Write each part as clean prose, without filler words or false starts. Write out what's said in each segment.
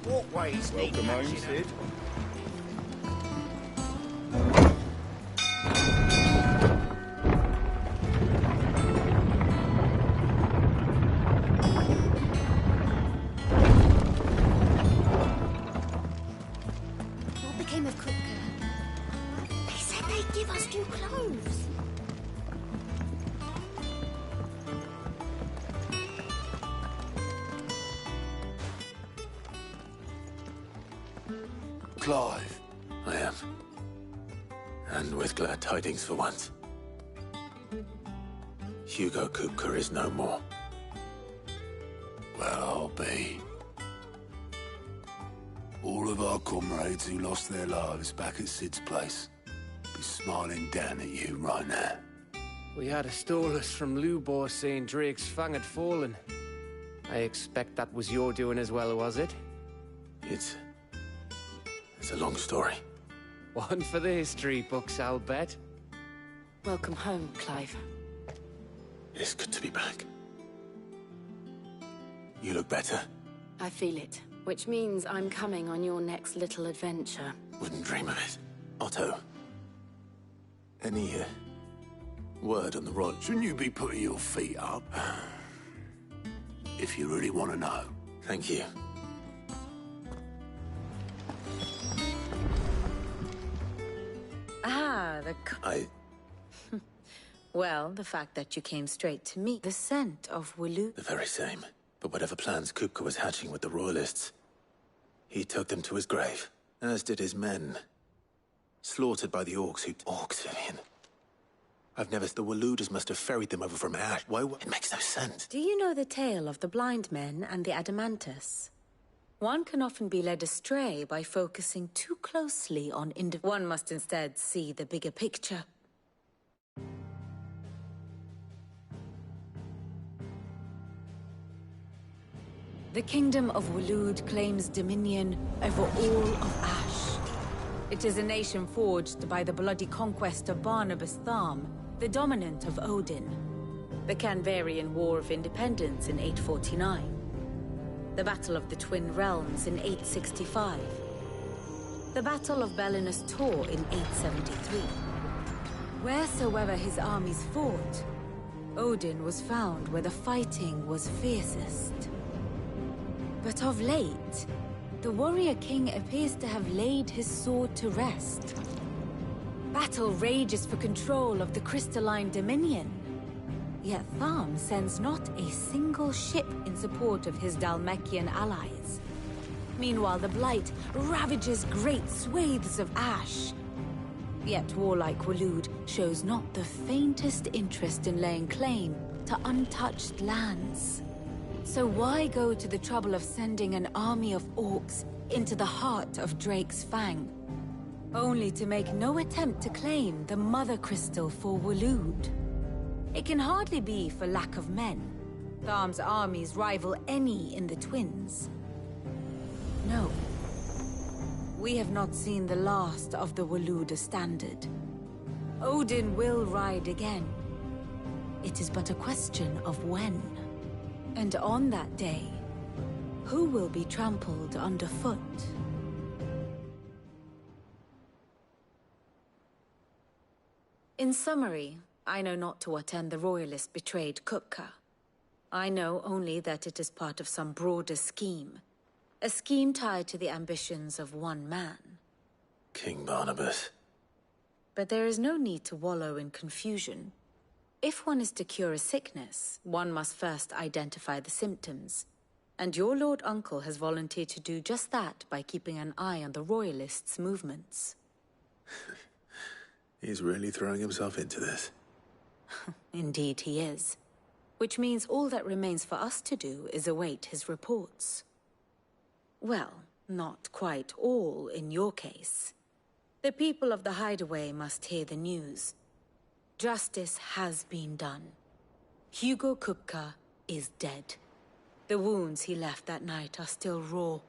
Walkways need Welcome home, patching Sid. What became of Kupka? They said they'd give us new clothes. Clive, I am. And with glad tidings for once. Hugo Kupka is no more. Well, I'll be. All of our comrades who lost their lives back at Sid's place be smiling down at you right now. We had a stolus from Lubor saying Drake's fang had fallen. I expect that was your doing as well, was it? It's a long story. One for the history books, I'll bet. Welcome home, Clive. It's good to be back. You look better. I feel it, which means I'm coming on your next little adventure. Wouldn't dream of it. Otto. Any word on the road? Shouldn't you be putting your feet up? If you really want to know. Thank you. Well, the fact that you came straight to me. The scent of Wulu. The very same. But whatever plans Kupka was hatching with the Royalists, he took them to his grave, as did his men. Slaughtered by the Orcs who... Orcs, Vivian. I've never... The Waludas must have ferried them over from Ash. Why... It makes no sense. Do you know the tale of the blind men and the Adamantus? One can often be led astray by focusing too closely on One must instead see the bigger picture. The Kingdom of Wulud claims dominion over all of Ash. It is a nation forged by the bloody conquest of Barnabas Tharm, the dominant of Odin. The Canvarian War of Independence in 849. The Battle of the Twin Realms in 865. The Battle of Belinus Tor in 873. Wheresoever his armies fought, Odin was found where the fighting was fiercest. But of late, the warrior king appears to have laid his sword to rest. Battle rages for control of the crystalline dominion. Yet Tharm sends not a single ship in support of his Dhalmekian allies. Meanwhile, the Blight ravages great swathes of Ash. Yet warlike Wulud shows not the faintest interest in laying claim to untouched lands. So why go to the trouble of sending an army of orcs into the heart of Drake's Fang, only to make no attempt to claim the Mother Crystal for Wulud? It can hardly be for lack of men. Tharm's armies rival any in the Twins. No. We have not seen the last of the Wuluda standard. Odin will ride again. It is but a question of when. And on that day, who will be trampled underfoot? In summary, I know not to what end the Royalists betrayed Kupka. I know only that it is part of some broader scheme. A scheme tied to the ambitions of one man. King Barnabas. But there is no need to wallow in confusion. If one is to cure a sickness, one must first identify the symptoms. And your Lord Uncle has volunteered to do just that by keeping an eye on the Royalists' movements. He's really throwing himself into this. Indeed he is. Which means all that remains for us to do is await his reports. Well, not quite all in your case. The people of the Hideaway must hear the news. Justice has been done. Hugo Kupka is dead. The wounds he left that night are still raw.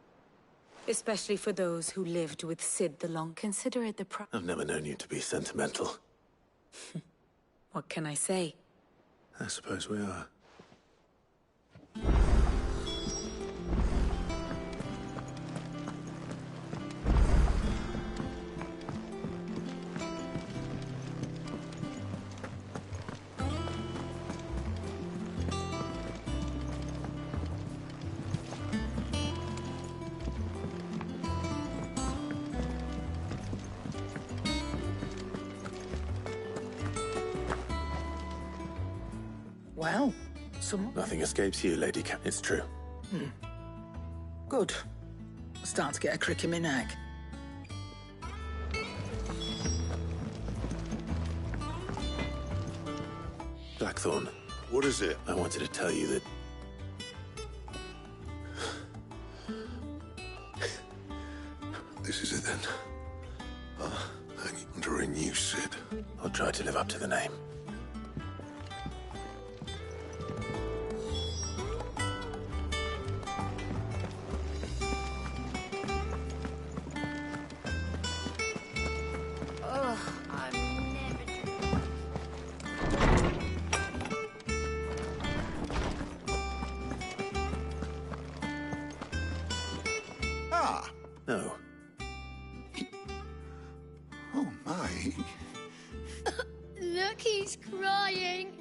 Especially for those who lived with Sid the Long. Consider it the I've never known you to be sentimental. What can I say? I suppose we are. Well, Nothing escapes you, Lady It's true. Good. Start to get a crick in my neck. Blackthorn, What is it? I wanted to tell you that... This is it then. Hanging under a new Sid. I'll try to live up to the name. No. Oh, my. Look, he's crying.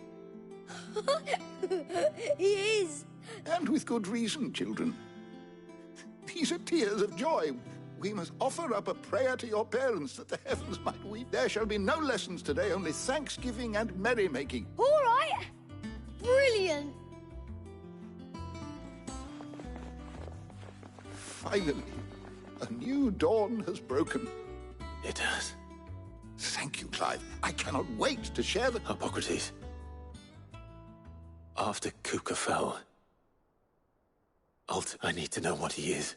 He is. And with good reason, children. These are tears of joy. We must offer up a prayer to your parents that the heavens might weep. There shall be no lessons today, only thanksgiving and merrymaking. All right. Brilliant. Finally, a new dawn has broken. It has. Thank you, Clive. I cannot wait to share the... Hippocrates. After Kuka fell... I need to know what he is.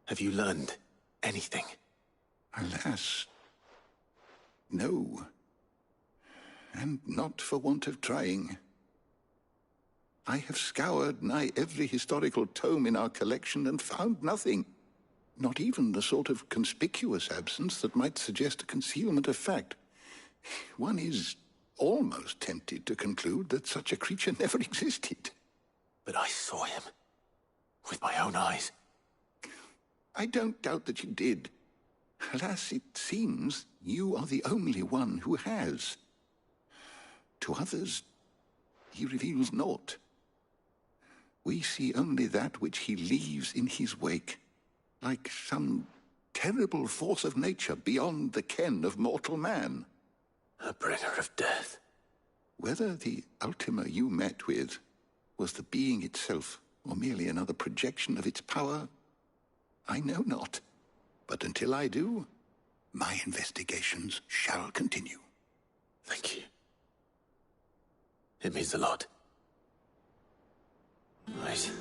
Have you learned anything? Alas, no. And not for want of trying. I have scoured nigh every historical tome in our collection and found nothing. Not even the sort of conspicuous absence that might suggest a concealment of fact. One is almost tempted to conclude that such a creature never existed. But I saw him. With my own eyes. I don't doubt that you did. Alas, it seems you are the only one who has. To others, he reveals naught. We see only that which he leaves in his wake, like some terrible force of nature beyond the ken of mortal man. A bringer of death. Whether the Ultima you met with was the being itself, or merely another projection of its power, I know not. But until I do, my investigations shall continue. Thank you. It means a lot. Right.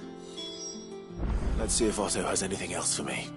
Let's see if Otto has anything else for me.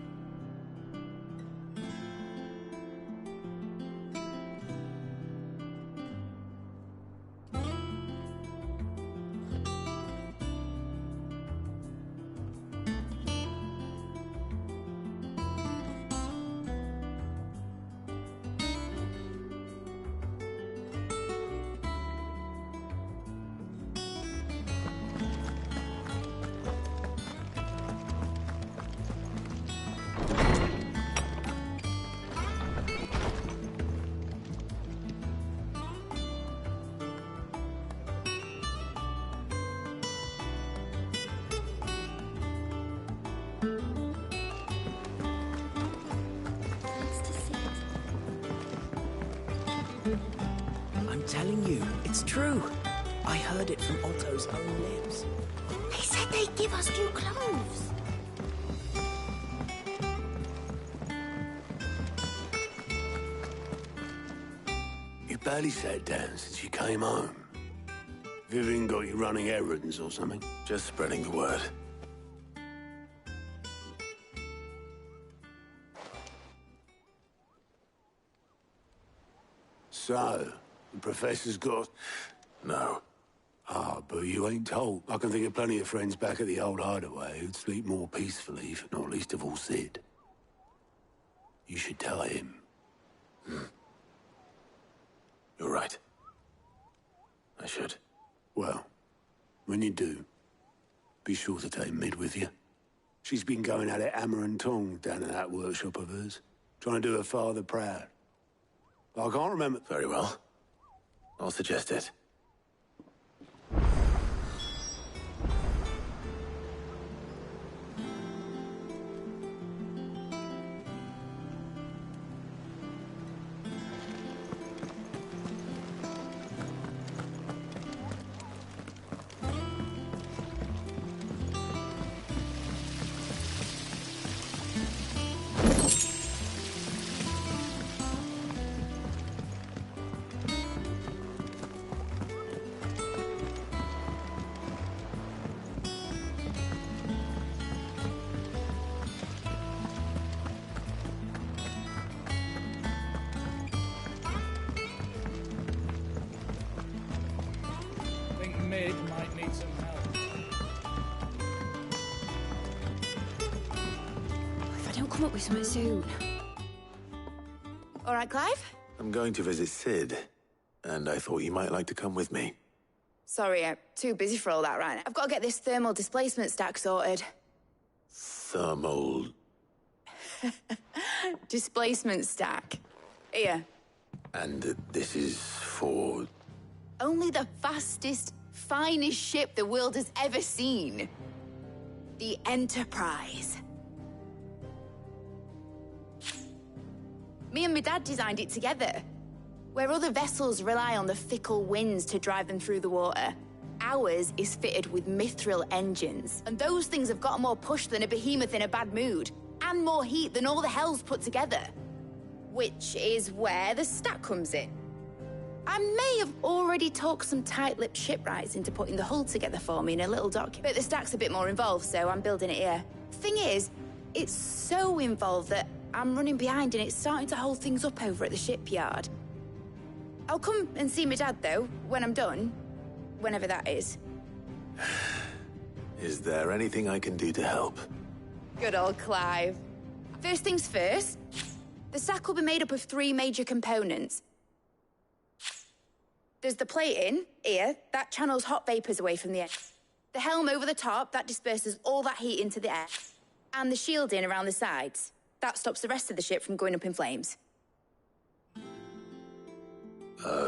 true. I heard it from Otto's own lips. They said they'd give us new clothes. You barely sat down since you came home. Vivian got you running errands or something? Just spreading the word. So, the professor's got... No. Ah, but you ain't told. I can think of plenty of friends back at the old hideaway who'd sleep more peacefully, not least of all Sid. You should tell him. You're right. I should. Well, when you do, be sure to take Mid with you. She's been going at it hammer and tong down in that workshop of hers, trying to do her father proud. I can't remember... Very well. I'll suggest it. Mid might need some help. If I don't come up with something soon. All right, Clive? I'm going to visit Sid, and I thought you might like to come with me. Sorry, I'm too busy for all that right now. I've got to get this thermal displacement stack sorted. Thermal... Displacement stack. Here. And this is for... Only the fastest, finest ship the world has ever seen. The Enterprise. Me and my dad designed it together. Where other vessels rely on the fickle winds to drive them through the water, ours is fitted with mithril engines. And those things have got more push than a behemoth in a bad mood, and more heat than all the hells put together. Which is where the stack comes in. I may have already talked some tight-lipped shipwrights into putting the hull together for me in a little document, but the stack's a bit more involved, so I'm building it here. Thing is, it's so involved that I'm running behind and it's starting to hold things up over at the shipyard. I'll come and see my dad, though, when I'm done. Whenever that is. Is there anything I can do to help? Good old Clive. First things first, the stack will be made up of 3 major components. There's the plating, here, that channels hot vapors away from the air. The helm over the top, that disperses all that heat into the air. And the shielding around the sides. That stops the rest of the ship from going up in flames.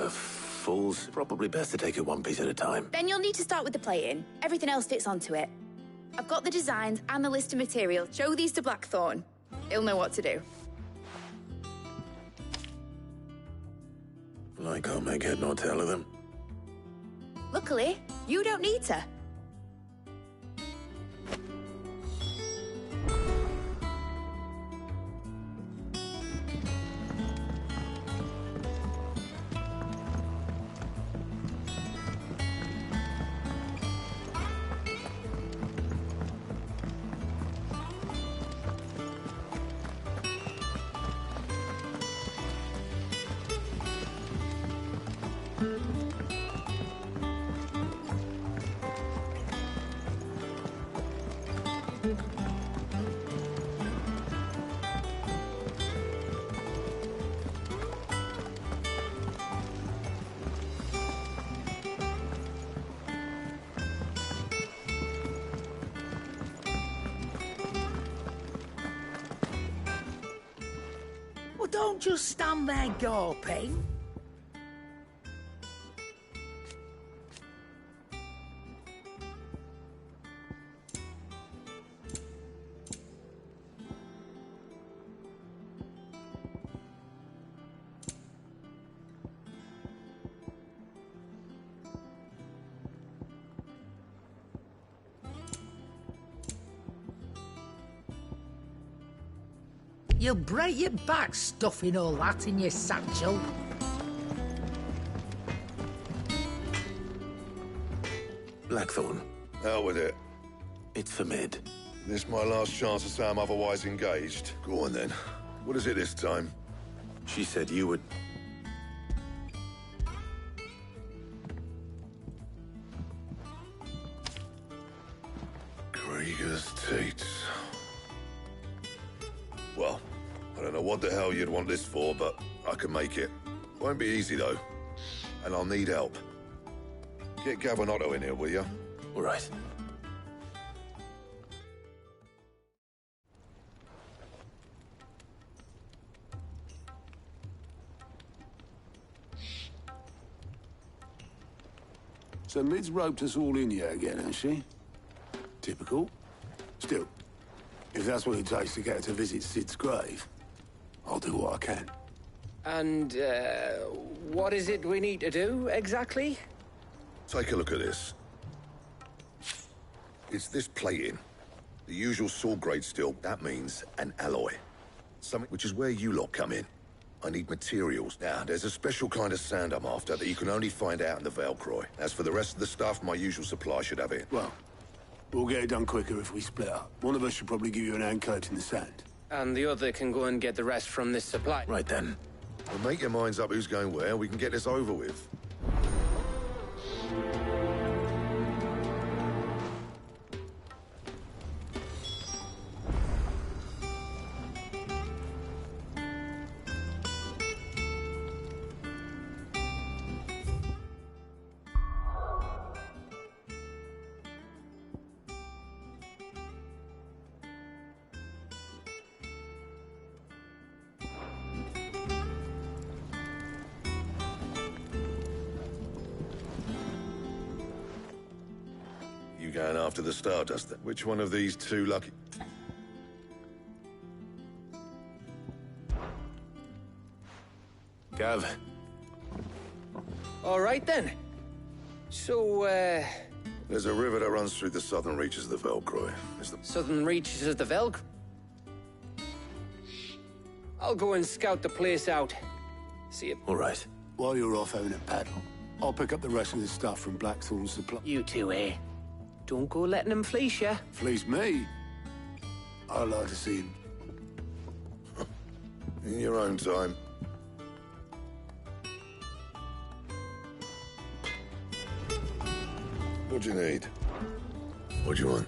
Fools. Probably best to take it one piece at a time. Then you'll need to start with the plating. Everything else fits onto it. I've got the designs and the list of material. Show these to Blackthorn. He'll know what to do. Well, I can't make head nor tail of them. Luckily, you don't need to. Well, don't just stand there gawping. You'll break your back stuffing all that in your satchel. Blackthorn. Hell with it. It's for mid. This my last chance to say I'm otherwise engaged. Go on then. What is it this time? She said you would... Krieger's teats. Well, I don't know what the hell you'd want this for, but I can make it. Won't be easy, though. And I'll need help. Get Gavin in here, will you? All right. So Mid's roped us all in here again, has she? Typical. Still, if that's what it takes to get her to visit Sid's grave, I'll do what I can. And, what is it we need to do, exactly? Take a look at this. It's this plating. The usual sword grade steel. That means an alloy. Something which is where you lot come in. I need materials. Now, there's a special kind of sand I'm after that you can only find out in the Valcroy. As for the rest of the stuff, my usual supply should have it. Well, we'll get it done quicker if we split up. One of us should probably give you an hand coat in the sand. And the other can go and get the rest from this supply. Right then. Well, make your minds up who's going where, we can get this over with. You going after the Stardust then? Which one of these two lucky... Gav. All right, then. So, There's a river that runs through the southern reaches of the Valcroy. southern reaches of the Velg? I'll go and scout the place out. See you. All right. While you're off having a paddle, I'll pick up the rest of the stuff from Blackthorn's supply. You two, eh? Don't go letting him fleece ya. Fleece me? I'd like to see him. In your own time. What do you need? What do you want?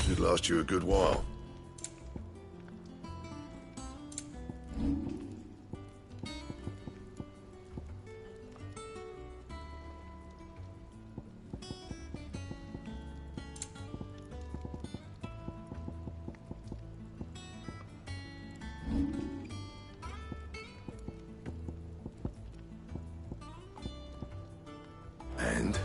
Should last you a good while. And?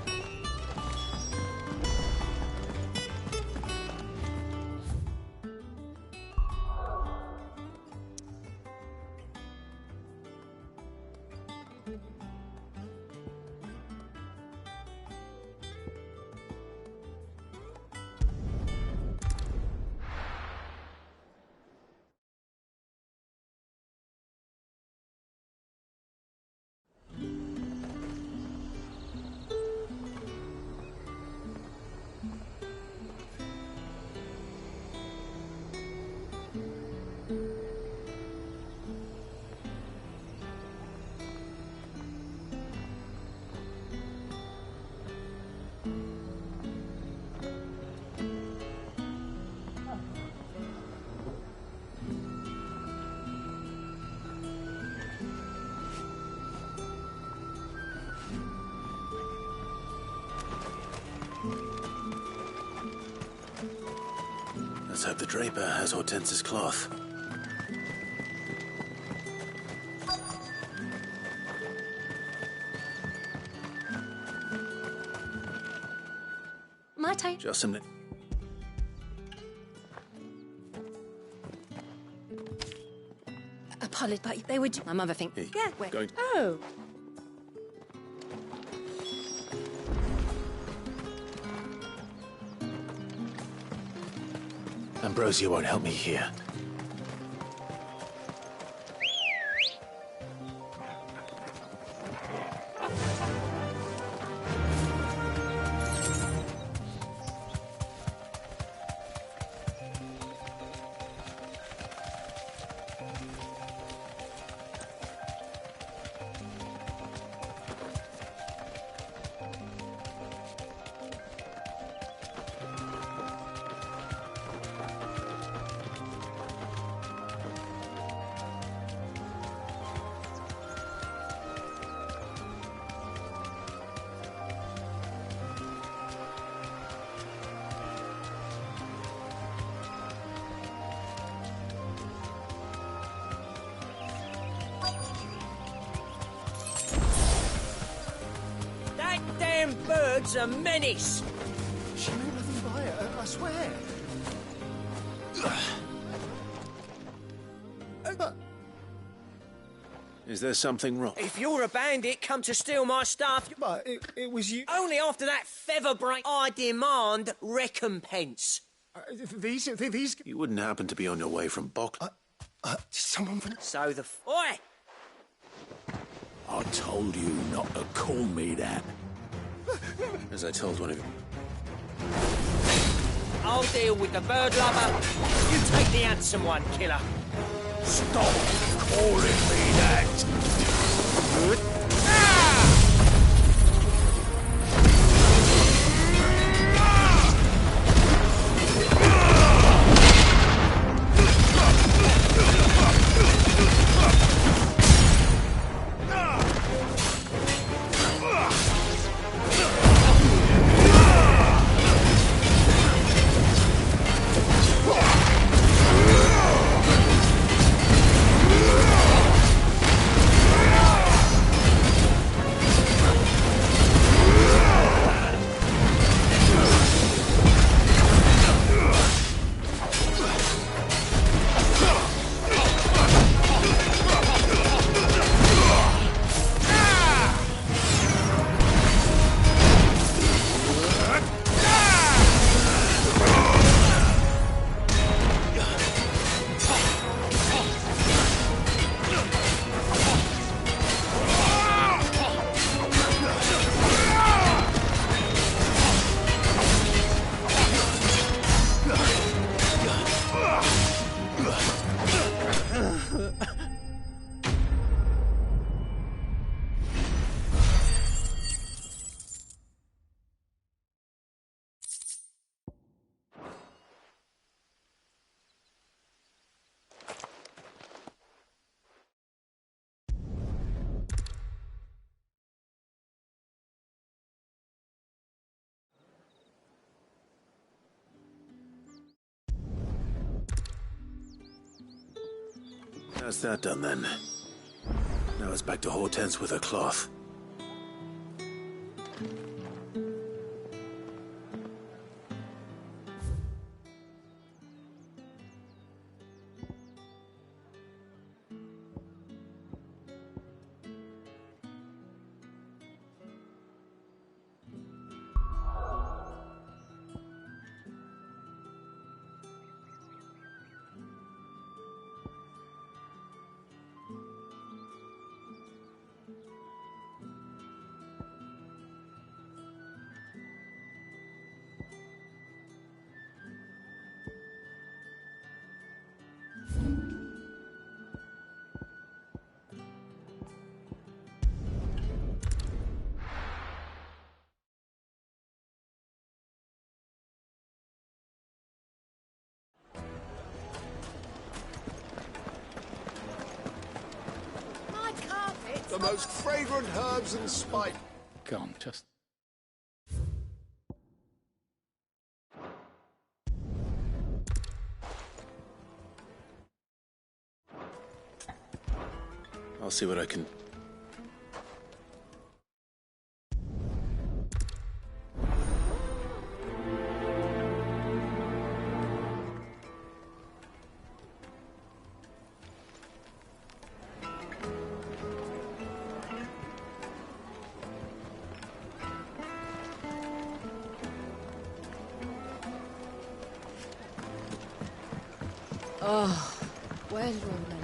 Let's hope the draper has Hortense's cloth. My time. Just some... Apologies, but they would. My mother think. Hey, Yeah, we're going... Oh. Ambrosia won't help me here. That damn bird's a menace. She meant nothing by it, I swear. Is there something wrong? If you're a bandit, come to steal my stuff. But it was you. Only after that feather break, I demand recompense. These. You wouldn't happen to be on your way from Bock? Someone from. So the oi! I told you not to call me that. As I told one of you. I'll deal with the bird lover. You take the handsome one, killer. Stop calling me that. That's that done then. Now it's back to Hortense with her cloth. The most fragrant herbs and spice. Come on, just... I'll see what I can... Oh, where's your men?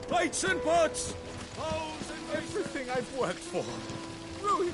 Plates and pots! Everything I've worked for. Ruined.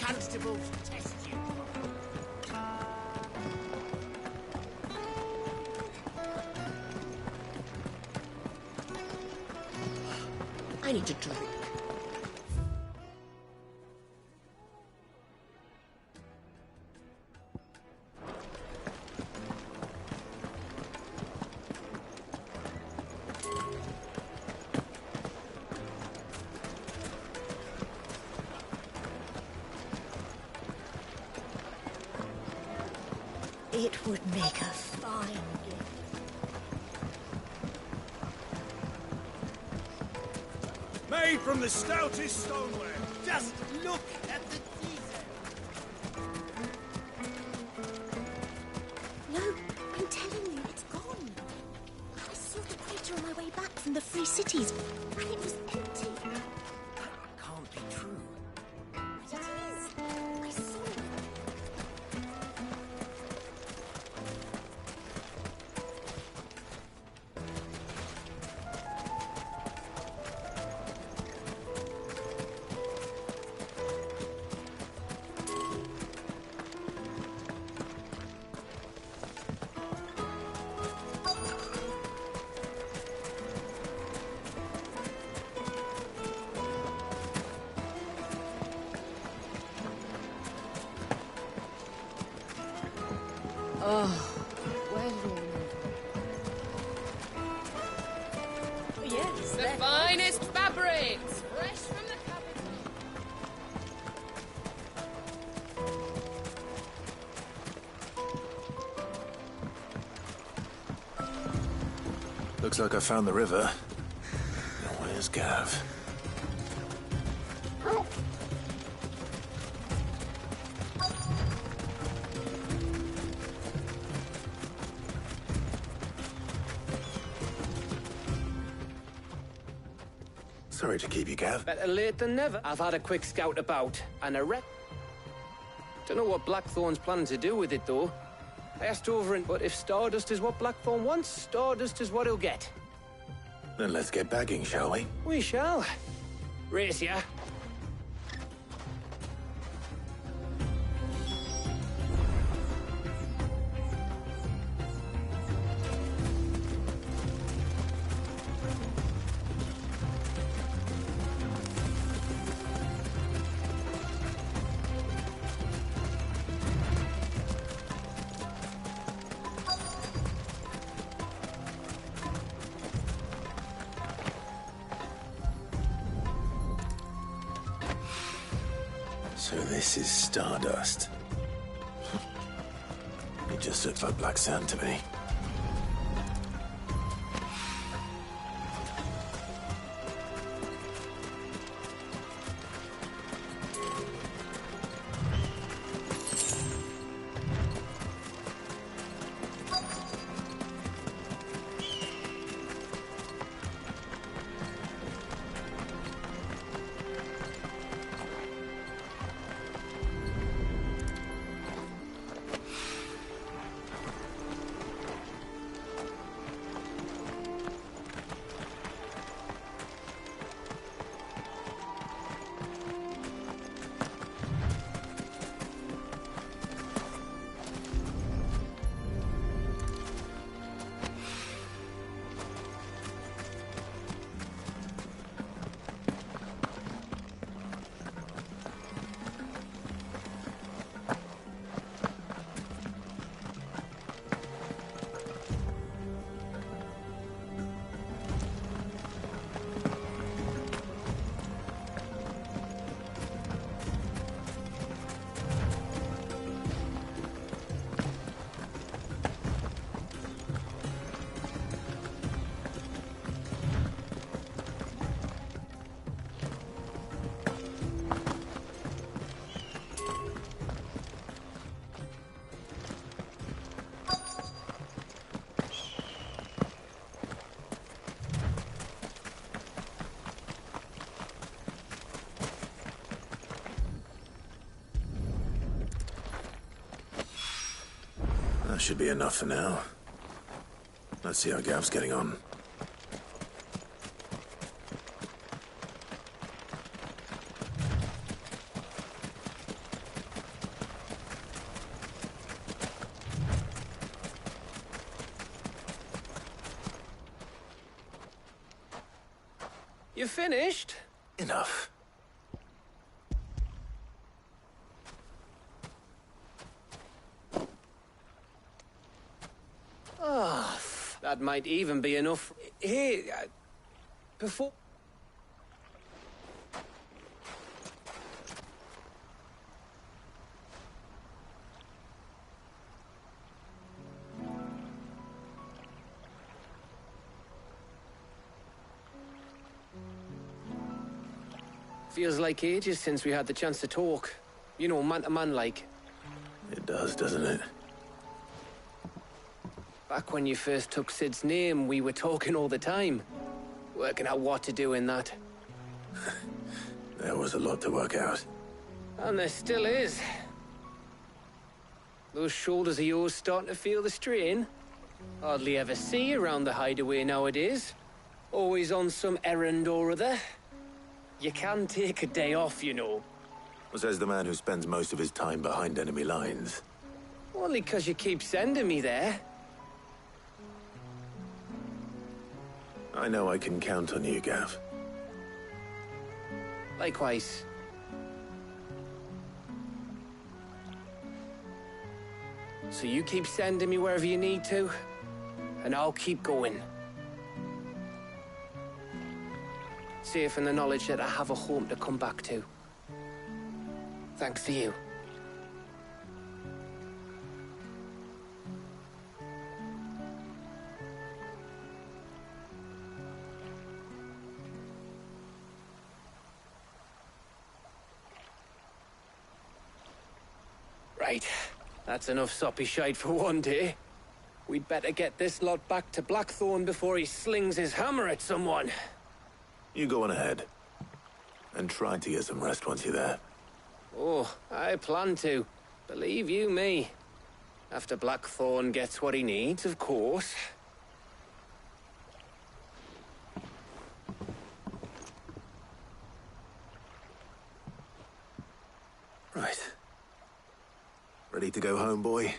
Constables test you. I need to drink. It would make a fine gift. Made from the stoutest stoneware. Just look at the detail. No, I'm telling you, it's gone. I saw the crater on my way back from the Free Cities, and it was empty. That can't be true. But it is. I saw it. Oh, where's your men? Yes, the finest fabrics, fresh from the capital. Looks like I found the river. Now where's Gav? Sorry to keep you, Gav. Better late than never. I've had a quick scout about, and a wreck. Don't know what Blackthorn's planning to do with it, though. I asked Overin, but if Stardust is what Blackthorn wants, Stardust is what he'll get. Then let's get bagging, shall we? We shall. Race ya. So this is Stardust. It just looks like black sand to me. That should be enough for now. Let's see how Gav's getting on. You finished? Enough. Oh, that might even be enough. Here, before... Feels like ages since we had the chance to talk. You know, man to man like. It does, doesn't it? Back when you first took Sid's name, we were talking all the time. Working out what to do in that. There was a lot to work out. And there still is. Those shoulders of yours starting to feel the strain. Hardly ever see you around the hideaway nowadays. Always on some errand or other. You can take a day off, you know. Says the man who spends most of his time behind enemy lines. Only 'cause you keep sending me there. I know I can count on you, Gav. Likewise. So you keep sending me wherever you need to, and I'll keep going. Safe in the knowledge that I have a home to come back to. Thanks to you. Right. That's enough soppy shite for one day. We'd better get this lot back to Blackthorn before he slings his hammer at someone. You go on ahead. And try to get some rest once you're there. Oh, I plan to. Believe you me. After Blackthorn gets what he needs, of course. Right. Ready to go home, boy?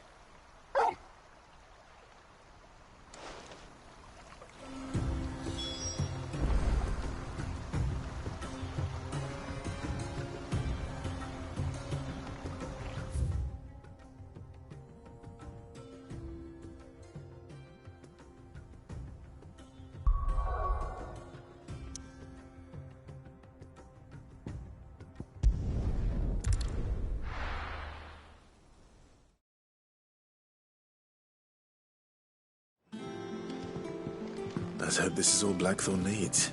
Let's hope this is all Blackthorn needs.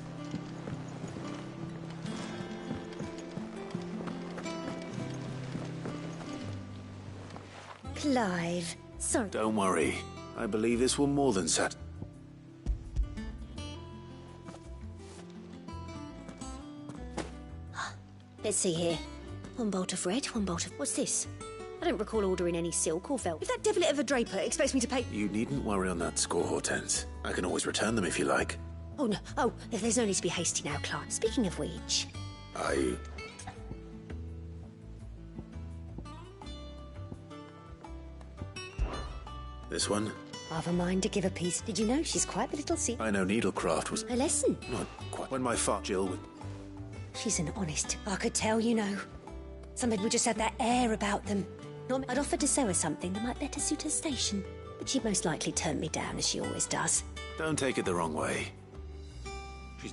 Clive, sorry. Don't worry. I believe this will more than sat. Let's see here. One bolt of red, one bolt of... What's this? I don't recall ordering any silk or velvet. If that devil of a draper expects me to pay... You needn't worry on that score, Hortense. I can always return them if you like. Oh, no. Oh, there's no need to be hasty now, Clark. Speaking of which... This one? I've a mind to give a piece. Did you know she's quite the little I know needlecraft was... A lesson? Not quite. When my fart Jill would... She's an honest... I could tell, you know. Some people just have that air about them. I'd offered to sew her something that might better suit her station, but she'd most likely turn me down, as she always does. Don't take it the wrong way.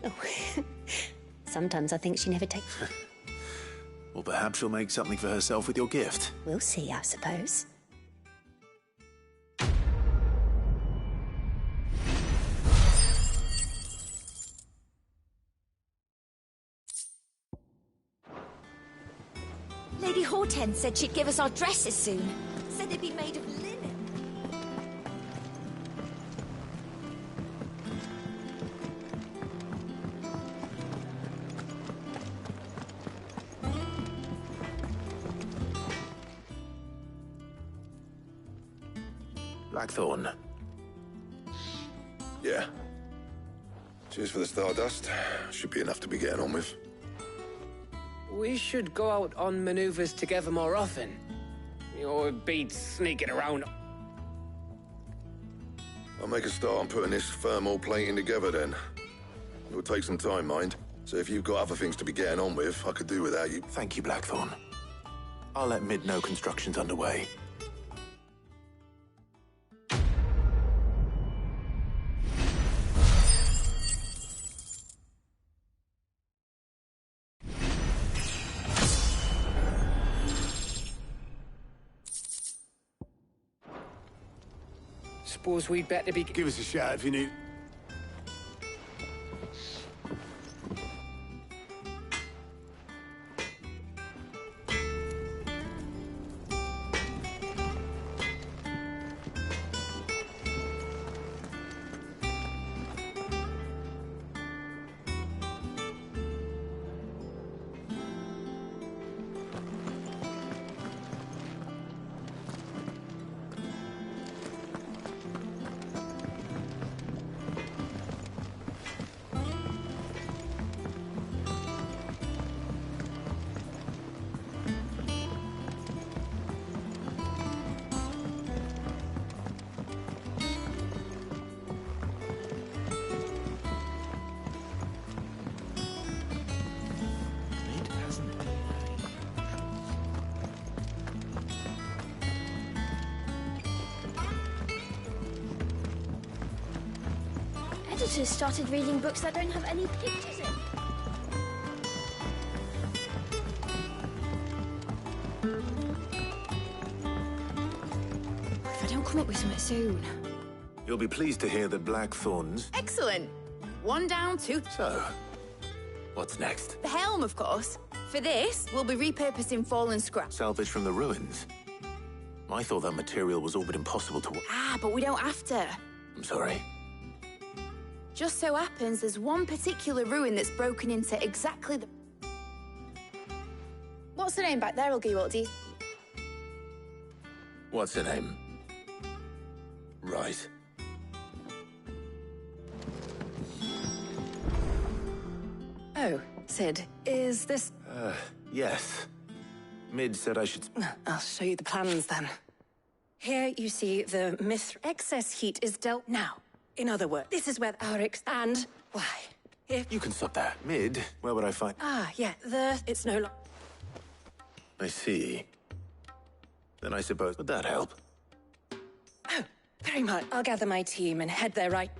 Oh. Sometimes I think she never takes... Or perhaps she'll make something for herself with your gift. We'll see, I suppose. Lady Hortense said she'd give us our dresses soon. Said they'd be made of linen. Blackthorn. Yeah. Cheers for the stardust. Should be enough to be getting on with. We should go out on maneuvers together more often. You know, it beats sneaking around. I'll make a start on putting this thermal plating together then. It'll take some time, mind. So if you've got other things to be getting on with, I could do without you. Thank you, Blackthorn. I'll let Mid know construction's underway. Suppose we'd better be... Give us a shout if you need... Editors started reading books that don't have any pictures in. If I don't come up with something soon. You'll be pleased to hear that Blackthorn's... Excellent. 1 down, 2. So, what's next? The helm, of course. For this, we'll be repurposing fallen scrap. Salvage from the ruins? I thought that material was all but impossible to... Ah, but we don't have to. I'm sorry. Just so happens there's one particular ruin that's broken into exactly the... What's the name back there, Ulgi? What's her name? Right. Oh, Sid, is this... Yes. Mid said I should... I'll show you the plans, then. Here you see the excess heat is dealt now. In other words, this is where our and why? If... You can stop there. Mid, where would I find... Ah, yeah, it's no longer... I see. Then I suppose... Would that help? Oh, very much. I'll gather my team and head there right...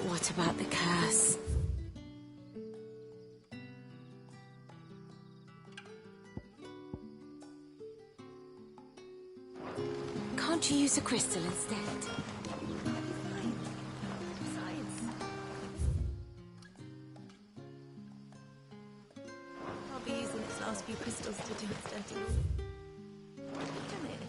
What about the curse? Can't you use a crystal instead? I'll be using its last few crystals to do its dirty work. Damn it.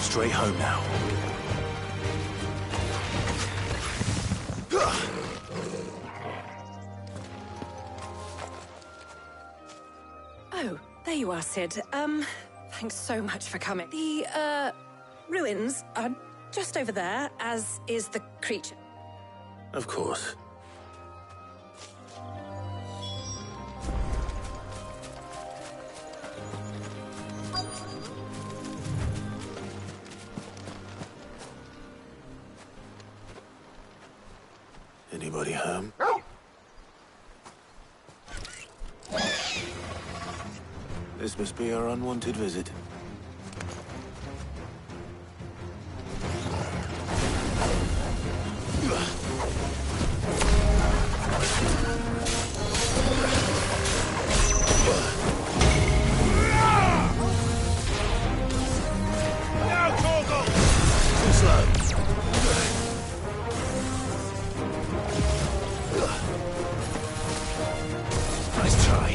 Straight home now. Oh, there you are, Sid. Thanks so much for coming. The, ruins are just over there, as is the creature. Of course. Anybody home? This must be our unwanted visit. Too slow. Nice try.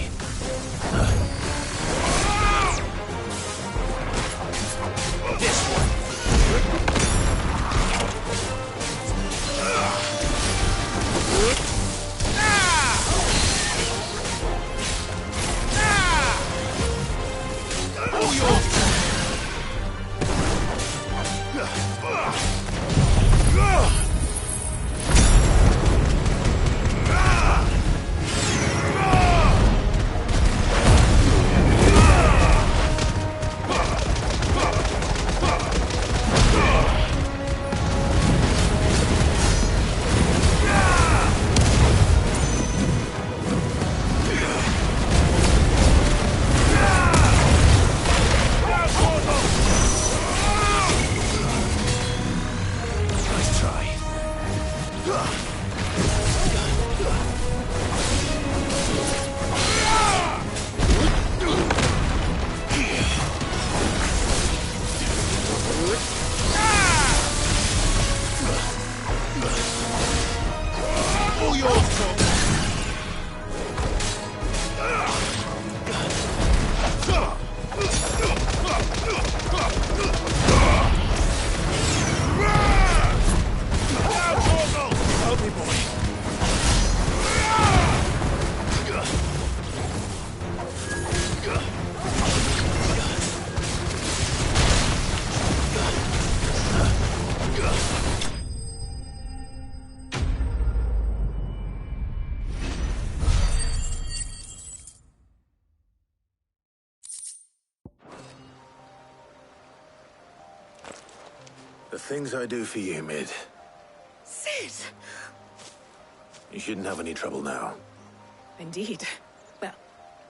This one. All yours. Nice try. All yours, Tom. Help me, boy. The things I do for you, Mid. Sid! You shouldn't have any trouble now. Indeed. Well,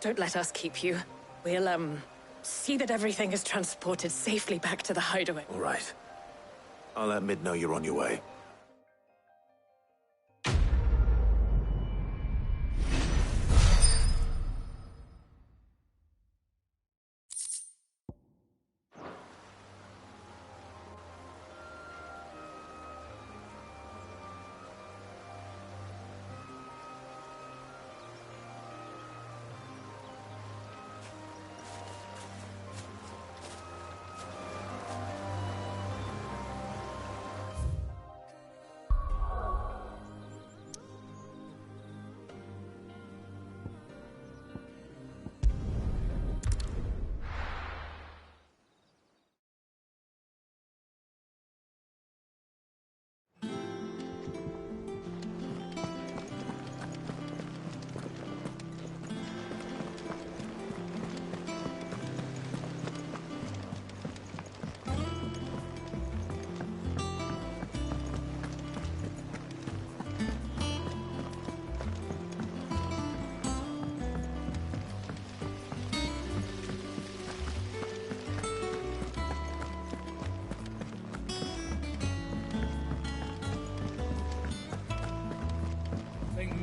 don't let us keep you. We'll, see that everything is transported safely back to the hideaway. All right. I'll let Mid know you're on your way.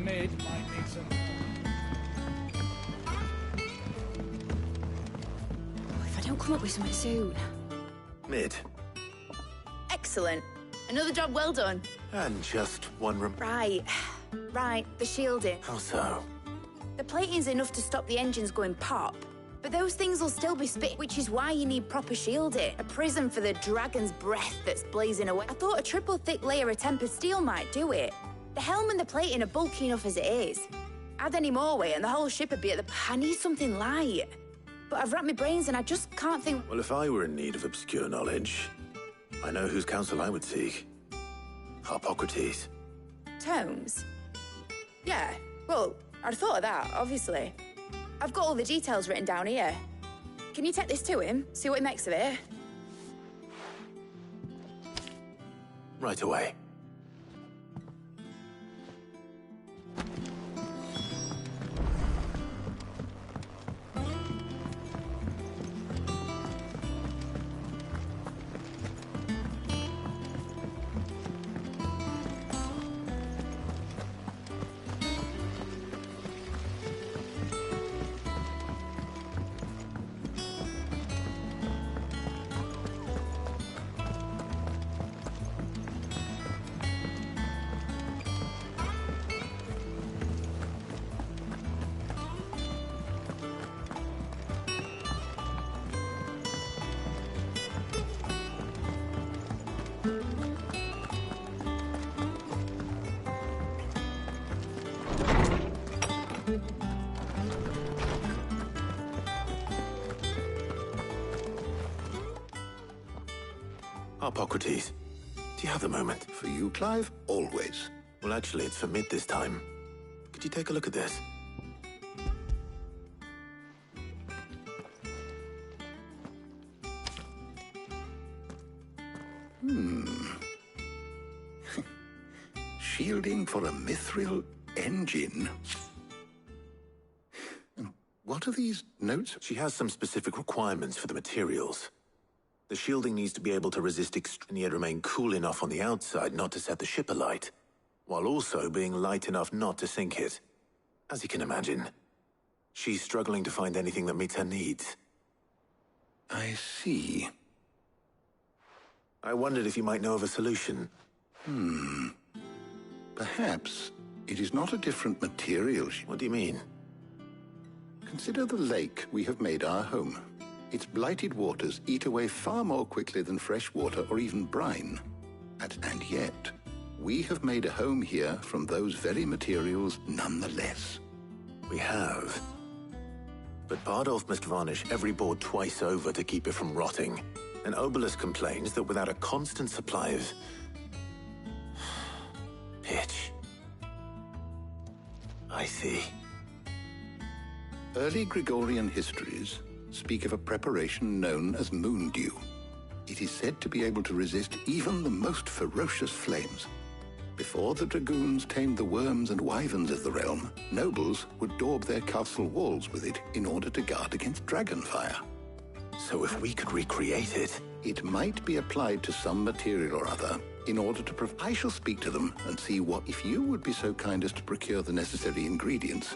Mid might need some. If I don't come up with something soon. Mid. Excellent. Another job well done. And just one room. Right. The shielding. How so? The plating's enough to stop the engines going pop, But those things will still be spit, which is why you need proper shielding. A prison for the dragon's breath that's blazing away. I thought a triple thick layer of tempered steel might do it. The helm and the plating are bulky enough as it is. Add any more weight and the whole ship would be at the... I need something light. But I've racked my brains and I just can't think... Well, if I were in need of obscure knowledge, I know whose counsel I would seek. Harpocrates. Tomes? Yeah, well, I'd thought of that, obviously. I've got all the details written down here. Can you take this to him, see what he makes of it? Right away. Harpocrates, do you have the moment? For you, Clive? Always. Well, actually, it's for Mid this time. Could you take a look at this? Shielding for a mithril engine. What are these notes? She has some specific requirements for the materials. The shielding needs to be able to resist and yet remain cool enough on the outside not to set the ship alight, while also being light enough not to sink it. As you can imagine, she's struggling to find anything that meets her needs. I see. I wondered if you might know of a solution. Perhaps it is not a different material. What do you mean? Consider the lake we have made our home. Its blighted waters eat away far more quickly than fresh water or even brine. And yet, we have made a home here from those very materials nonetheless. We have. But Bardolph must varnish every board twice over to keep it from rotting. And Obelus complains that without a constant supply of... pitch. I see. Early Gregorian histories speak of a preparation known as moon dew. It is said to be able to resist even the most ferocious flames. Before the dragoons tamed the worms and wyverns of the realm, nobles would daub their castle walls with it in order to guard against dragonfire. So if we could recreate it... It might be applied to some material or other in order to I shall speak to them and see what... If you would be so kind as to procure the necessary ingredients,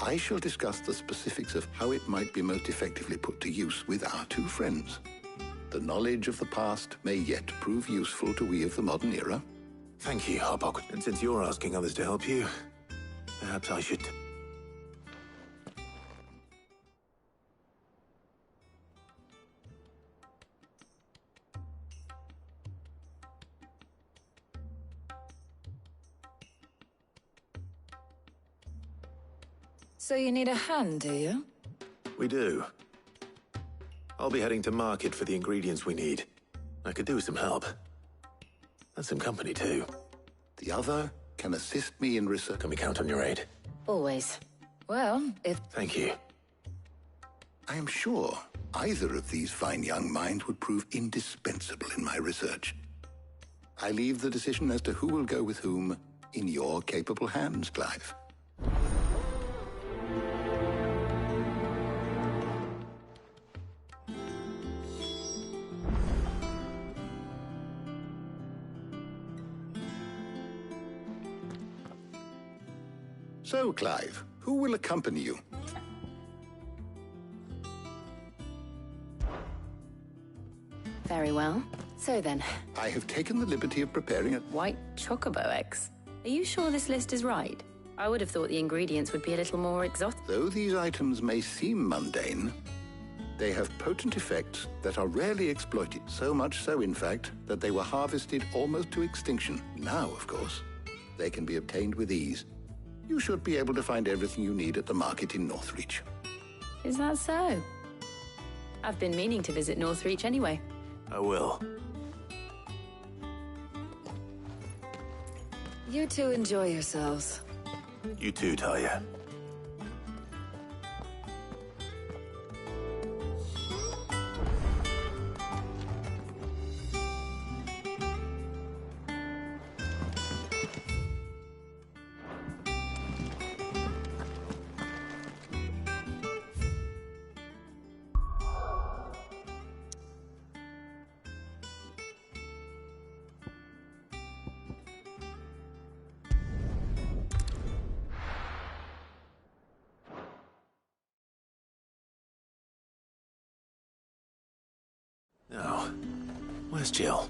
I shall discuss the specifics of how it might be most effectively put to use with our two friends. The knowledge of the past may yet prove useful to we of the modern era. Thank you, Harpocrates. And since you're asking others to help you, perhaps I should... So you need a hand, do you? We do. I'll be heading to market for the ingredients we need. I could do with some help. And some company, too. The other can assist me in research. Can we count on your aid? Always. Well, if... Thank you. I am sure either of these fine young minds would prove indispensable in my research. I leave the decision as to who will go with whom in your capable hands, Clive. So, Clive, who will accompany you? Very well. So then... I have taken the liberty of preparing a... White chocobo eggs. Are you sure this list is right? I would have thought the ingredients would be a little more exotic. Though these items may seem mundane, They have potent effects that are rarely exploited, so much so, in fact, that they were harvested almost to extinction. Now, of course, they can be obtained with ease. You should be able to find everything you need at the market in Northreach. Is that so? I've been meaning to visit Northreach anyway. I will. You two enjoy yourselves. You too, Talia. Now, where's Jill?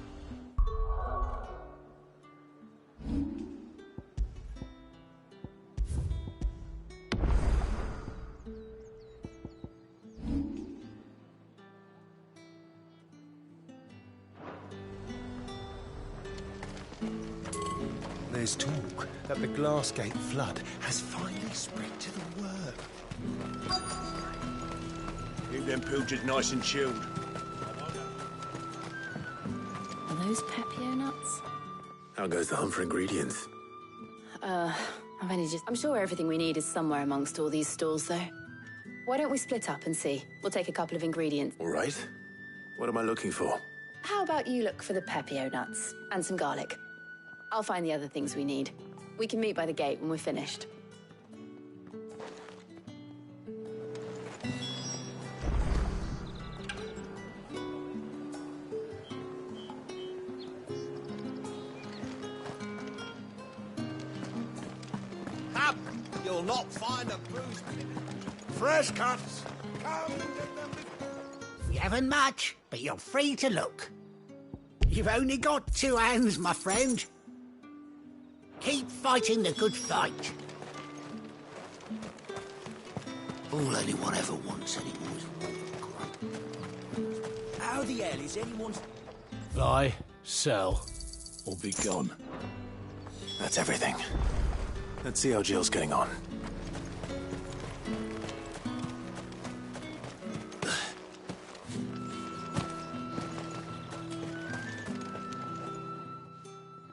There's talk that the Glassgate flood has finally spread to the world. Keep them pilgers nice and chilled. Are those Pepio nuts? How goes the hunt for ingredients? I'm sure everything we need is somewhere amongst all these stalls, though. Why don't we split up and see? We'll take a couple of ingredients. All right. What am I looking for? How about you look for the Pepio nuts and some garlic? I'll find the other things we need. We can meet by the gate when we're finished. Up! You'll not find a bruised pig. Fresh cuts. Come and get them. You haven't much, but you're free to look. You've only got 2 hands, my friend. Keep fighting the good fight. All anyone ever wants anymore is How the hell is anyone's... buy, sell, or be gone. That's everything. Let's see how Jill's getting on.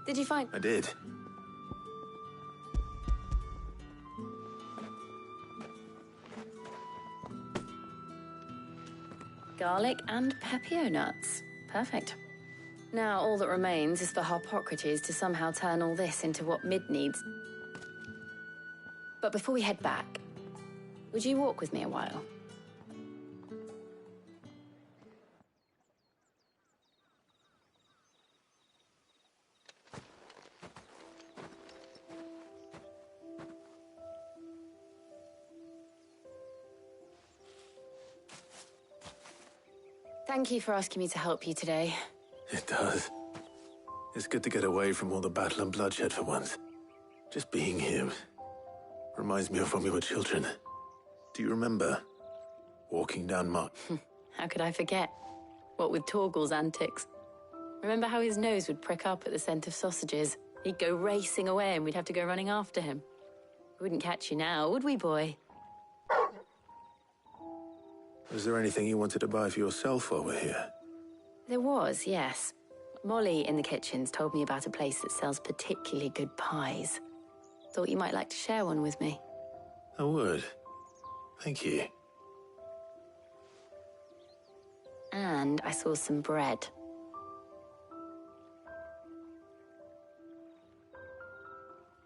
Did you find... I did. Garlic and Pepio nuts. Perfect. Now, all that remains is for Harpocrates to somehow turn all this into what Mid needs. But before we head back, would you walk with me a while? Thank you for asking me to help you today. It does. It's good to get away from all the battle and bloodshed for once. Just being here reminds me of when we were children. Do you remember walking down Mark? How could I forget? What with Torgal's antics. Remember how his nose would prick up at the scent of sausages? He'd go racing away and we'd have to go running after him. We wouldn't catch you now, would we, boy? Was there anything you wanted to buy for yourself while we're here? There was, yes. Molly in the kitchens told me about a place that sells particularly good pies. Thought you might like to share one with me. I would. Thank you. And I saw some bread.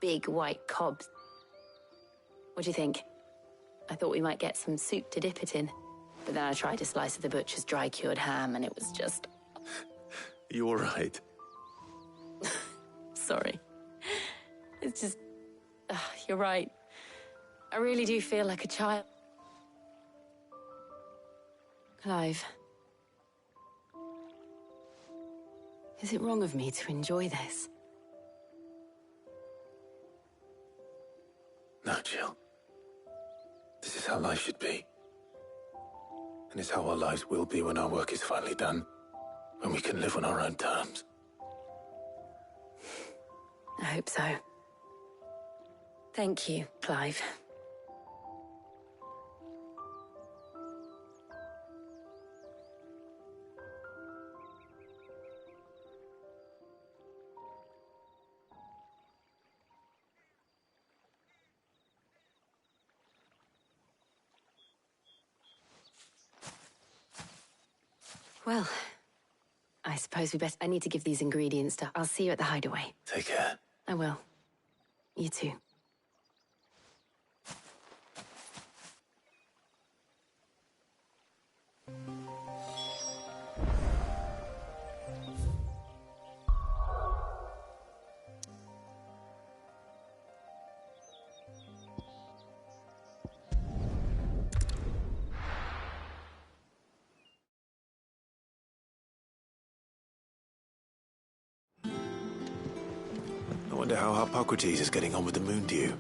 Big white cobs. What do you think? I thought we might get some soup to dip it in. But then I tried a slice of the butcher's dry-cured ham, and it was just... You all right? Sorry. It's just... you're right. I really do feel like a child. Clive. Is it wrong of me to enjoy this? No, Jill. This is how life should be. And it's how our lives will be when our work is finally done. When we can live on our own terms. I hope so. Thank you, Clive. Well, I suppose we best... I need to give these ingredients to... I'll see you at the hideaway. Take care. I will. You too. I wonder how Hippocrates is getting on with the moon dew.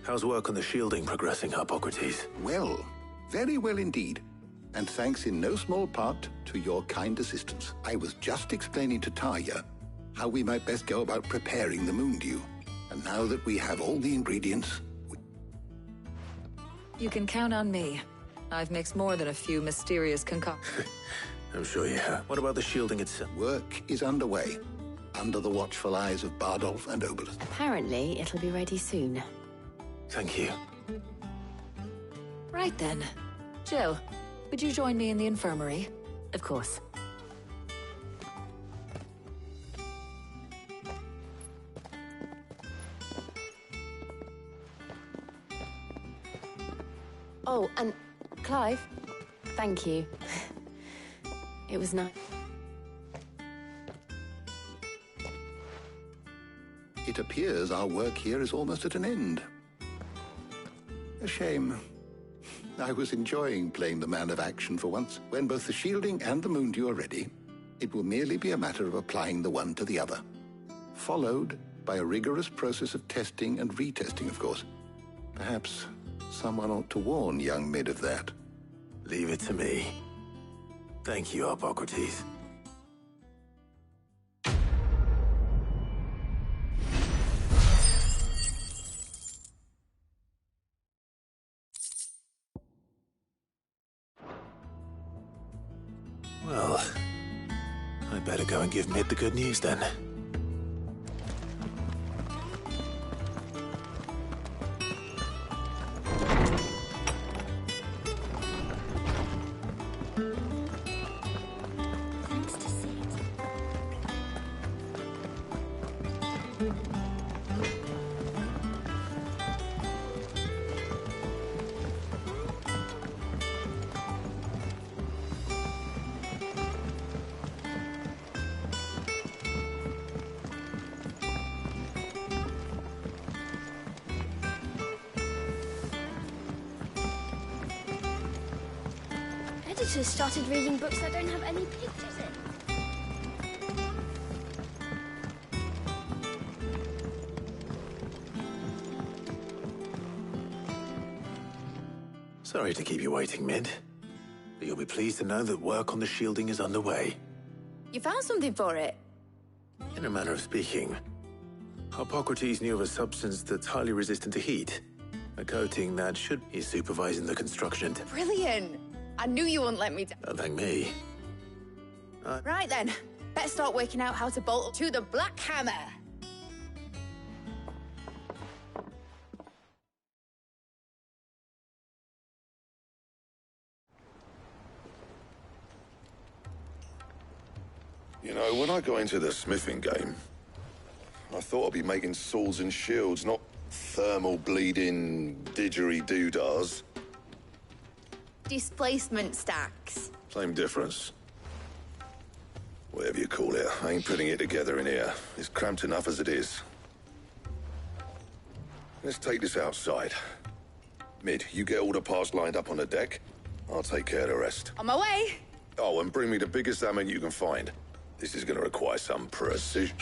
How's work on the shielding progressing, Hippocrates? Well, very well indeed. And thanks in no small part to your kind assistance. I was just explaining to Tarja how we might best go about preparing the moon dew. And now that we have all the ingredients... You can count on me. I've mixed more than a few mysterious concoctions. I'm sure you have. What about the shielding itself? Work is underway, under the watchful eyes of Bardolph and Oberst. Apparently, it'll be ready soon. Thank you. Right then. Jill, would you join me in the infirmary? Of course. Oh, and Clive, thank you. It was nice. It appears our work here is almost at an end. A shame. I was enjoying playing the man of action for once. When both the shielding and the moon dew are ready, it will merely be a matter of applying the one to the other. Followed by a rigorous process of testing and retesting, of course. Perhaps someone ought to warn young Mid of that. Leave it to me. Thank you, Hippocrates. Well, I better go and give Mid the good news then. Editors started reading books that don't have any pictures in. Sorry to keep you waiting, Mid. But you'll be pleased to know that work on the shielding is underway. You found something for it? In a manner of speaking, Hippocrates knew of a substance that's highly resistant to heat. A coating that should be supervising the construction. Brilliant! I knew you wouldn't let me down. Don't thank me. Right then, let's start working out how to bolt to the Black Hammer. You know, when I got into the smithing game, I thought I'd be making swords and shields, not thermal bleeding didgeridoo-dahs. Displacement stacks. Same difference. Whatever you call it, I ain't putting it together in here. It's cramped enough as it is. Let's take this outside. Mid, you get all the parts lined up on the deck. I'll take care of the rest. On my way. Oh, and bring me the biggest salmon you can find. This is gonna require some precision.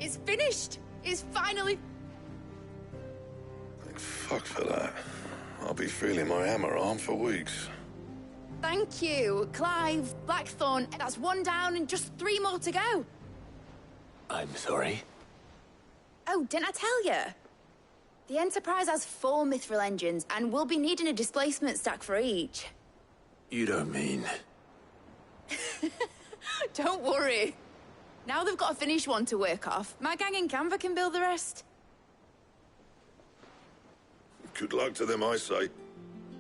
It's finished. It's finally... Thank fuck for that. I'll be feeling my hammer arm for weeks. Thank you, Clive, Blackthorn. That's one down and just 3 more to go. I'm sorry. Oh, didn't I tell you? The Enterprise has 4 mithril engines, and we'll be needing a displacement stack for each. You don't mean... Don't worry. Now they've got a finished one to work off. My gang in Canva can build the rest. Good luck to them, I say.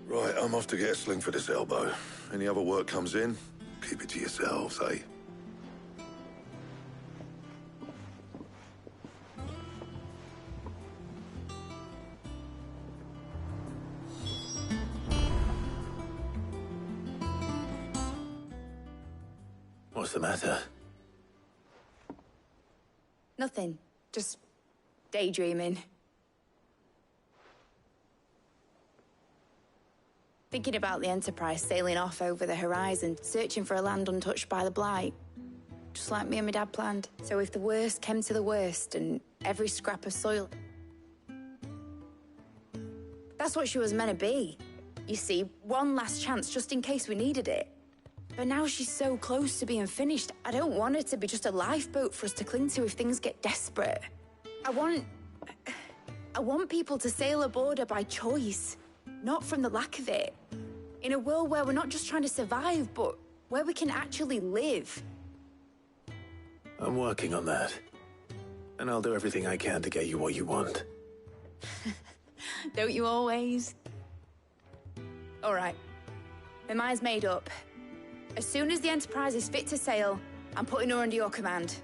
Right, I'm off to get a sling for this elbow. Any other work comes in, keep it to yourselves, eh? What's the matter? Nothing. Just daydreaming. Thinking about the Enterprise sailing off over the horizon, searching for a land untouched by the Blight. Just like me and my dad planned. So if the worst came to the worst and every scrap of soil... That's what she was meant to be. You see, one last chance just in case we needed it. But now she's so close to being finished, I don't want her to be just a lifeboat for us to cling to if things get desperate. I want people to sail aboard her by choice, not from the lack of it. In a world where we're not just trying to survive, but where we can actually live. I'm working on that. And I'll do everything I can to get you what you want. Don't you always? All right. My mind's made up. As soon as the Enterprise is fit to sail, I'm putting her under your command.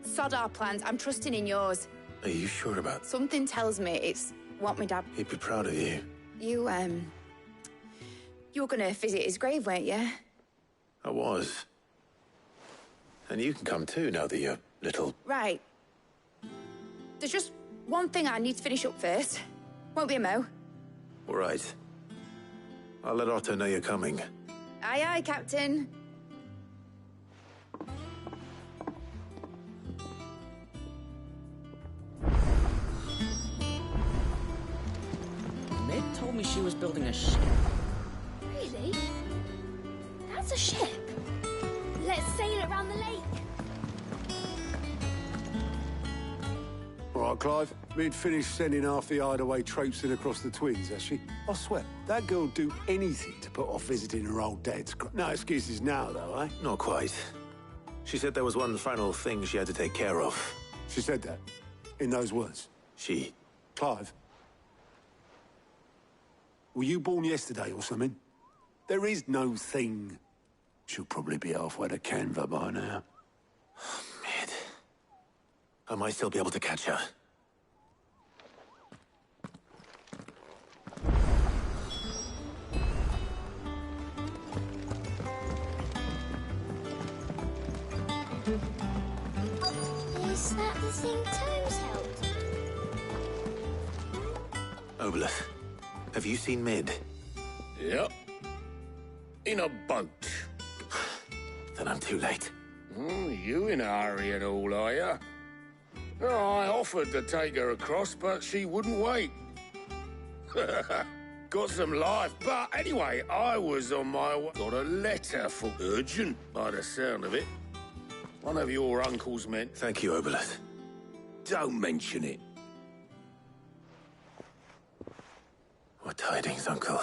Sod our plans, I'm trusting in yours. Are you sure about... Something tells me it's what my dad... He'd be proud of you. You were gonna visit his grave, weren't you? I was. And you can come too, now that you're little... Right. There's just one thing I need to finish up first. Won't be a mo. All right. I'll let Otto know you're coming. Aye, aye, Captain. Meg told me she was building a ship. Really? That's a ship. Let's sail around the lake. All right, Clive. We'd finished sending half the hideaway traipsing across the Twins, has she? I swear, that girl'd do anything to put off visiting her old dad's... No excuses now, though, eh? Not quite. She said there was one final thing she had to take care of. She said that? In those words? She... Clive? Were you born yesterday or something? There is no thing. She'll probably be halfway to Canva by now. Mid. I might still be able to catch her. Is that the thing Tomes held? Obolus, have you seen Mid? Yep. In a boat. Then I'm too late. You in a hurry and all, are you? Oh, I offered to take her across, but she wouldn't wait. Got some life, but anyway, I was on my way. Got a letter for urgent, by the sound of it. One of your uncles meant... Thank you, Obolus. Don't mention it. What tidings, Uncle?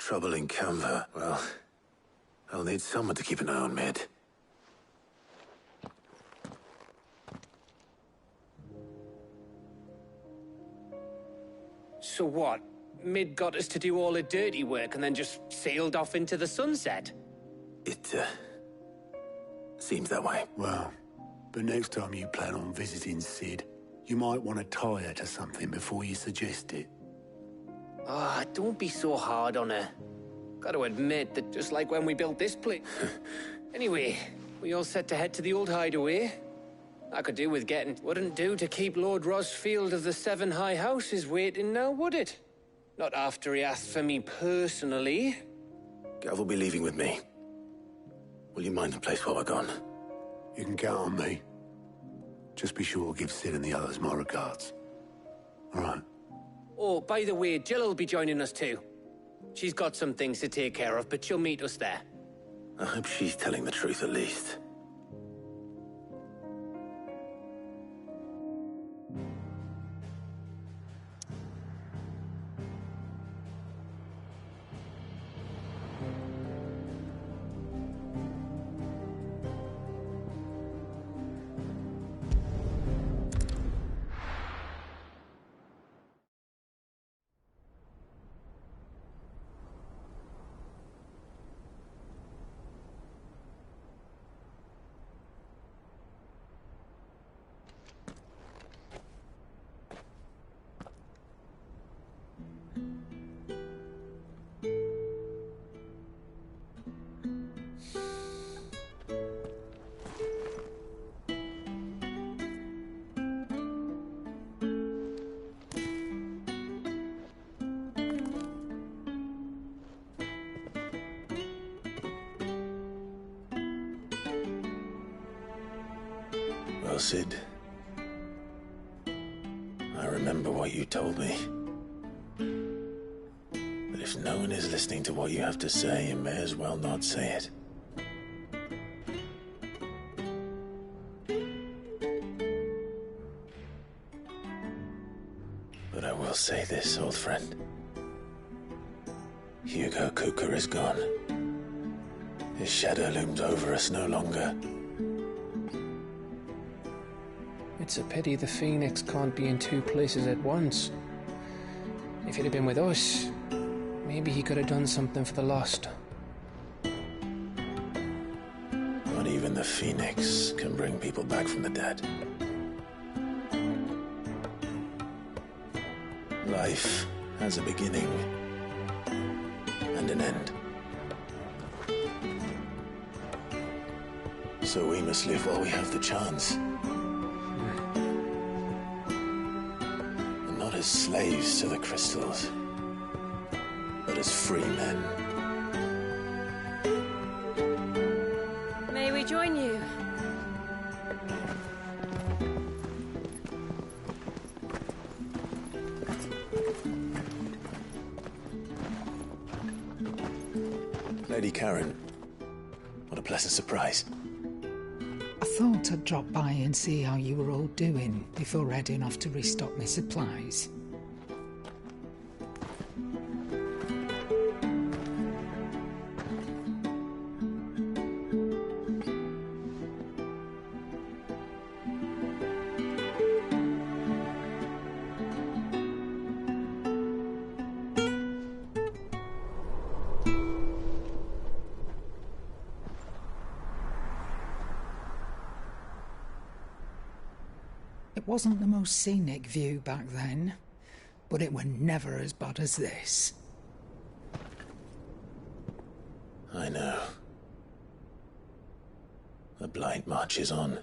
trouble in Canva, well, I'll need someone to keep an eye on Mid. So what? Mid got us to do all the dirty work and then just sailed off into the sunset? It, seems that way. Well, but next time you plan on visiting Sid, you might want to tie her to something before you suggest it. Ah, don't be so hard on her. Gotta admit that just like when we built this place... Anyway, we all set to head to the old hideaway. I could do with getting... Wouldn't do to keep Lord Rosfield of the Seven High Houses waiting now, would it? Not after he asked for me personally. Gav will be leaving with me. Will you mind the place while we're gone? You can count on me. Just be sure to give Sid and the others my regards. All right. Oh, by the way, Jill will be joining us too. She's got some things to take care of, but she'll meet us there. I hope she's telling the truth at least. Well, Sid, I remember what you told me. But if no one is listening to what you have to say, you may as well not say it. But I will say this, old friend. Hugo Kuka is gone. His shadow looms over us no longer. It's a pity the Phoenix can't be in two places at once. If he'd have been with us, maybe he could have done something for the lost. Not even the Phoenix can bring people back from the dead. Life has a beginning and an end. So we must live while we have the chance. Not as slaves to the crystals, but as free men. May we join you? Lady Karen, what a pleasant surprise. I thought I'd drop by and see how you were all doing before heading off to restock my supplies. It wasn't the most scenic view back then, but it were never as bad as this. I know. The Blight marches on.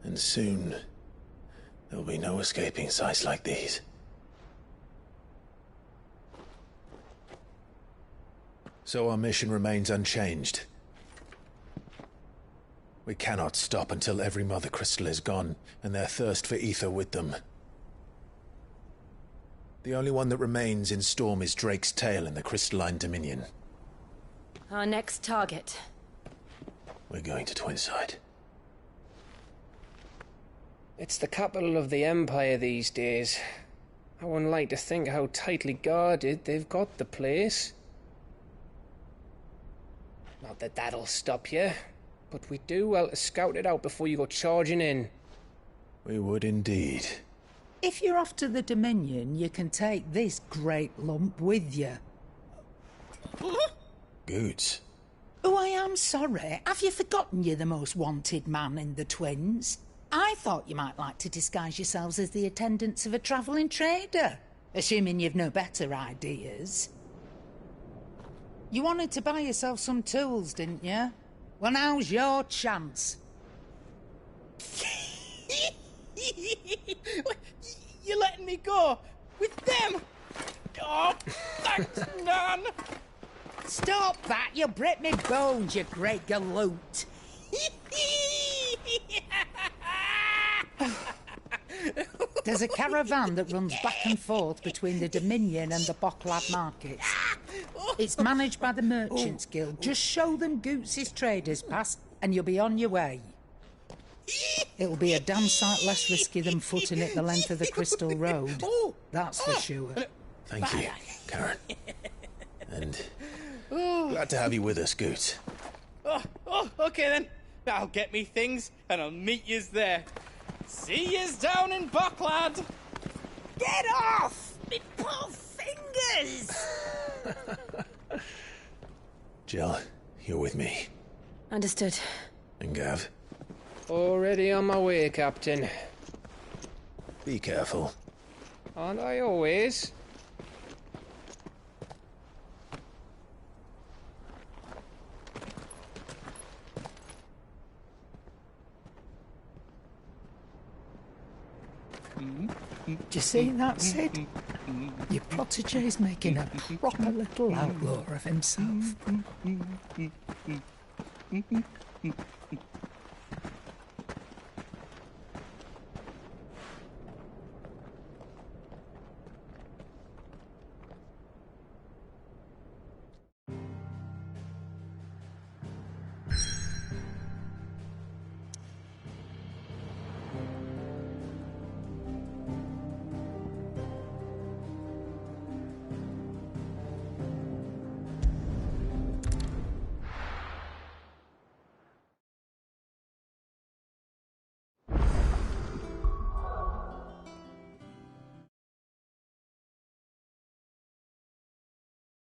And soon, there'll be no escaping sights like these. So our mission remains unchanged. We cannot stop until every Mother Crystal is gone, and their thirst for ether with them. The only one that remains in Storm is Drake's Tail in the Crystalline Dominion. Our next target. We're going to Twinside. It's the capital of the Empire these days. I wouldn't like to think how tightly guarded they've got the place. Not that that'll stop you, but we do well to scout it out before you go charging in. We would indeed. If you're off to the Dominion, you can take this great lump with you. Goods. Oh, I am sorry. Have you forgotten you're the most wanted man in the Twins? I thought you might like to disguise yourselves as the attendants of a travelling trader, assuming you've no better ideas. You wanted to buy yourself some tools, didn't you? Well, now's your chance. You're letting me go with them? Oh, thanks, Nan. Stop that! You'll break me bones, you great galoot. There's a caravan that runs back and forth between the Dominion and the Bocklad markets. It's managed by the Merchants Guild. Just show them Goots' traders pass and you'll be on your way. It'll be a damn sight less risky than footing it the length of the Crystal Road. That's for sure. Thank you, Karen. And glad to have you with us, Goots. Okay then. I'll get me things and I'll meet yous there. See yous down in Bocklad. Get off! Me poor fingers! Jill, you're with me. Understood. And Gav? Already on my way, Captain. Be careful. Aren't I always? Do you see that, Sid? Your protégé's making a proper little outlaw of himself.